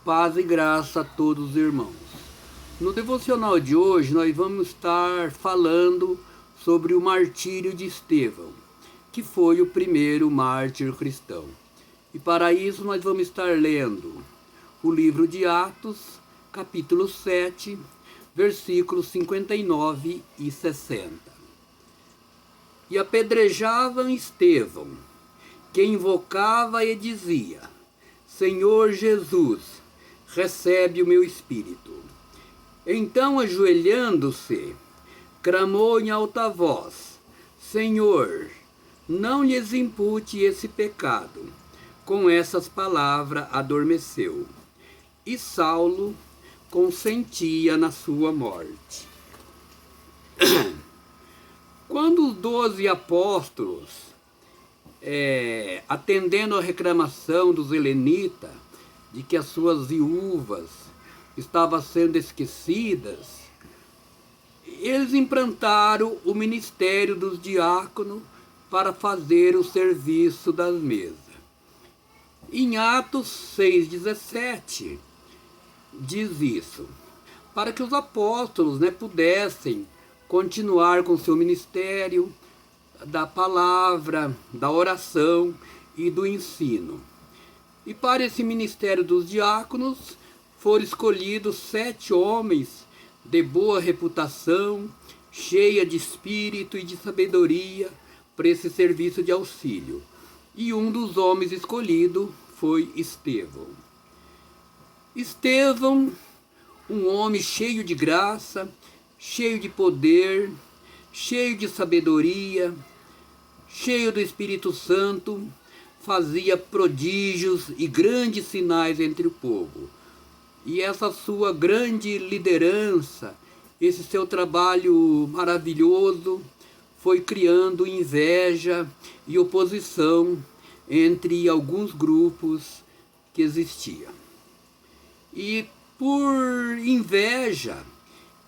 Paz e graça a todos os irmãos. No devocional de hoje nós vamos estar falando sobre o martírio de Estevão, que foi o primeiro mártir cristão. E para isso nós vamos estar lendo o livro de Atos, capítulo 7, versículos 59 e 60. E apedrejavam Estevão, que invocava e dizia: Senhor Jesus, recebe o meu espírito. Então, ajoelhando-se, clamou em alta voz: Senhor, não lhes impute esse pecado. Com essas palavras adormeceu, e Saulo consentia na sua morte. Quando os 12 apóstolos, atendendo à reclamação dos helenitas de que as suas viúvas estavam sendo esquecidas, eles implantaram o ministério dos diáconos para fazer o serviço das mesas. Em Atos 6,17 diz isso, para que os apóstolos pudessem continuar com seu ministério da palavra, da oração e do ensino. E para esse ministério dos diáconos foram escolhidos 7 homens de boa reputação, cheia de espírito e de sabedoria para esse serviço de auxílio. E um dos homens escolhidos foi Estevão. Estevão, um homem cheio de graça, cheio de poder, cheio de sabedoria, cheio do Espírito Santo, fazia prodígios e grandes sinais entre o povo. E essa sua grande liderança, esse seu trabalho maravilhoso, foi criando inveja e oposição entre alguns grupos que existiam. E por inveja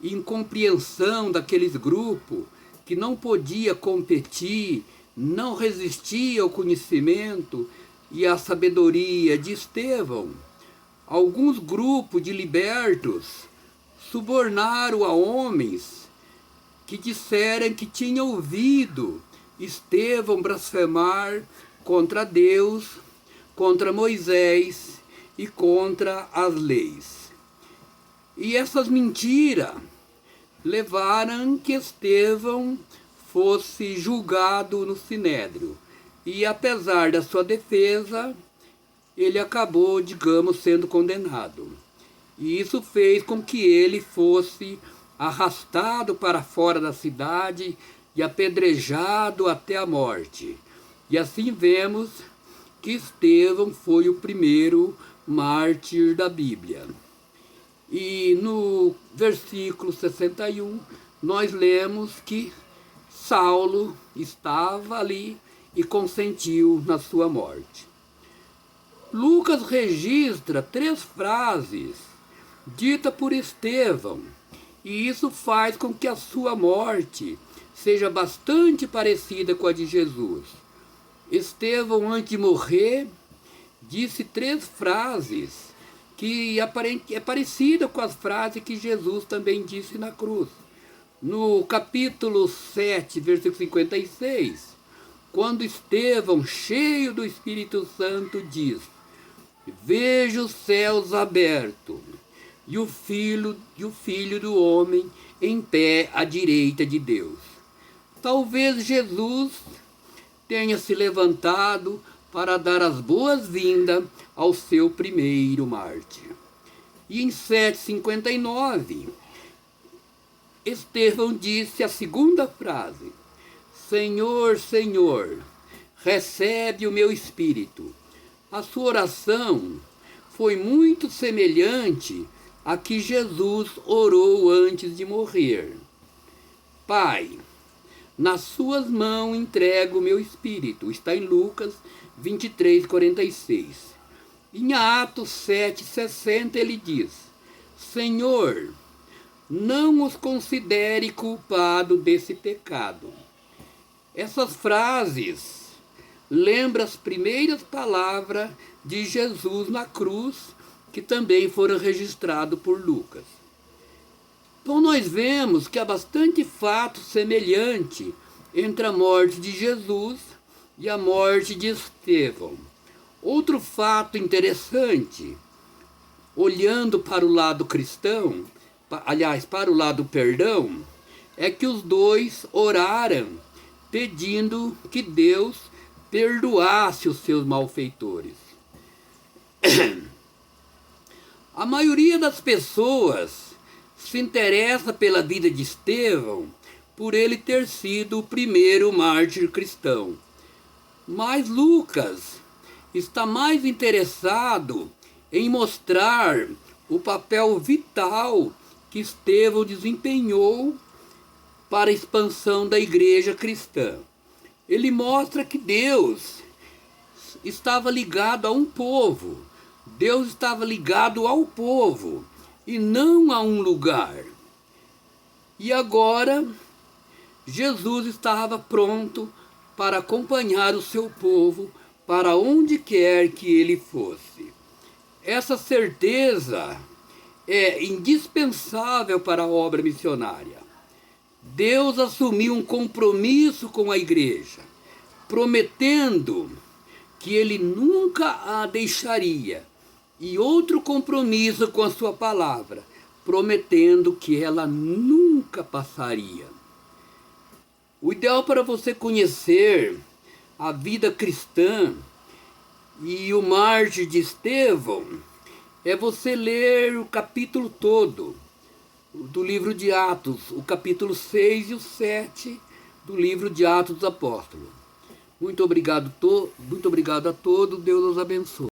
e incompreensão daqueles grupos que não podia competir, não resistia ao conhecimento e à sabedoria de Estevão, alguns grupos de libertos subornaram a homens que disseram que tinham ouvido Estevão blasfemar contra Deus, contra Moisés e contra as leis. E essas mentiras levaram que Estevão fosse julgado no Sinédrio. E apesar da sua defesa, ele acabou, sendo condenado. E isso fez com que ele fosse arrastado para fora da cidade e apedrejado até a morte. E assim vemos que Estevão foi o primeiro mártir da Bíblia. E no versículo 61, nós lemos que Saulo estava ali e consentiu na sua morte. Lucas registra 3 frases ditas por Estevão, e isso faz com que a sua morte seja bastante parecida com a de Jesus. Estevão, antes de morrer, disse 3 frases que é parecida com as frases que Jesus também disse na cruz. No capítulo 7, versículo 56, quando Estevão, cheio do Espírito Santo, diz: Vejo os céus abertos e o filho do homem em pé à direita de Deus. Talvez Jesus tenha se levantado para dar as boas-vindas ao seu primeiro mártir. E em 7,59, Estevão disse a segunda frase: Senhor, Senhor, recebe o meu espírito. A sua oração foi muito semelhante à que Jesus orou antes de morrer. Pai, nas suas mãos entrego o meu espírito. Está em Lucas 23:46. Em Atos 7:60 ele diz: Senhor, não os considere culpado desse pecado. Essas frases lembram as primeiras palavras de Jesus na cruz, que também foram registrados por Lucas. Então nós vemos que há bastante fato semelhante entre a morte de Jesus e a morte de Estevão. Outro fato interessante, olhando para o lado cristão, para o lado perdão, é que os dois oraram pedindo que Deus perdoasse os seus malfeitores. A maioria das pessoas se interessa pela vida de Estevão por ele ter sido o primeiro mártir cristão. Mas Lucas está mais interessado em mostrar o papel vital que Estevão desempenhou para a expansão da igreja cristã. Ele mostra que Deus estava ligado a um povo. Deus estava ligado ao povo e não a um lugar. E agora, Jesus estava pronto para acompanhar o seu povo para onde quer que ele fosse. Essa certeza é indispensável para a obra missionária. Deus assumiu um compromisso com a igreja, prometendo que ele nunca a deixaria, e outro compromisso com a sua palavra, prometendo que ela nunca passaria. O ideal para você conhecer a vida cristã e o mártir de Estevão é você ler o capítulo todo do livro de Atos, o capítulo 6 e o 7 do livro de Atos dos Apóstolos. Muito obrigado a todos, Deus os abençoe.